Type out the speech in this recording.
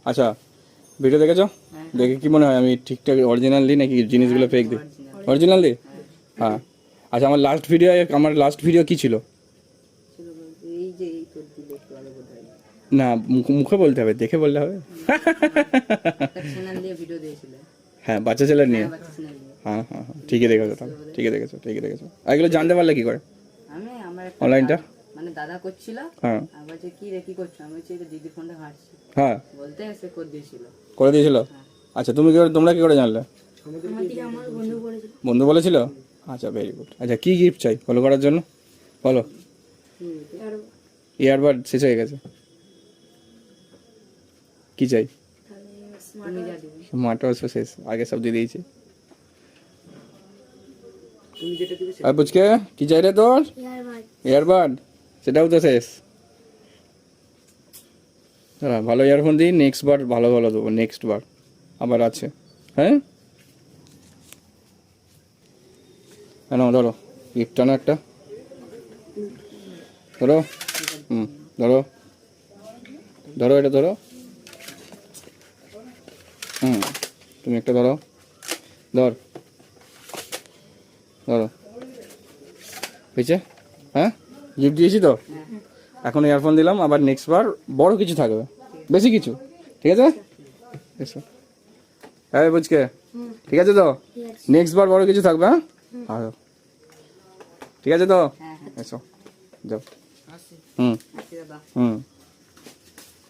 আচ্ছা ভিডিও দেখেছো? দেখে কি মনে হয় আমি ঠিকঠাক অরিজিনাল দিই নাকি জিনিসগুলো ফেক দিই? অরিজিনাল দিই। হ্যাঁ। আচ্ছা আমার লাস্ট ভিডিও কি ছিল? না মুখে বলতে হবে, দেখে বললে হবে? হ্যাঁ বাচ্চা ছেলে নিয়ে। হ্যাঁ হ্যাঁ হ্যাঁ ঠিকই দেখেছো তাহলে, ঠিকই দেখেছো। আর এগুলো জানতে পারলে কি করে? আমি আমার অনলাইনটা মানে দাদা করছিল, হ্যাঁ আবার যে কি রে কি করছো, আমি বলছি এটা দিদি ফোনটা ঘাটছি, হ্যাঁ বলতে এসে করে দিয়েছিল। আচ্ছা তোমরা কি করে জানলে? বন্ধু বলেছিল। আচ্ছা ভেরি গুড। আচ্ছা কি গিফট চাই ফলো করার জন্য বলো? ইয়ারবাড শেষ হয়ে গেছে, কি চাই? স্মার্ট ওয়াচও শেষ, আগে সব দিয়ে দিয়েছি। আর বুঝকে কি চাই রে তোর? ইয়ারবাড, সেটাও তো শেষ। হ্যাঁ ভালো ইয়ারফোন দিই, নেক্সট বার ভালো দেবো, নেক্সট বার আবার আছে। হ্যাঁ কেন ধরো গিফট আনো একটা, ধরো ধরো এটা ধরো। তুমি একটা ধরো, ধরো হয়েছে। হ্যাঁ গিফট দিয়েছি তো, এখন ইয়ারফোন দিলাম, আবার নেক্সট বার বড় কিছু থাকবে, বেশি কিছু। ঠিক আছে এসো। হ্যাঁ বুঝকে ঠিক আছে তো, নেক্সট বার বড় কিছু থাকবে। হ্যাঁ ঠিক আছে তো, এসো যাও। হুম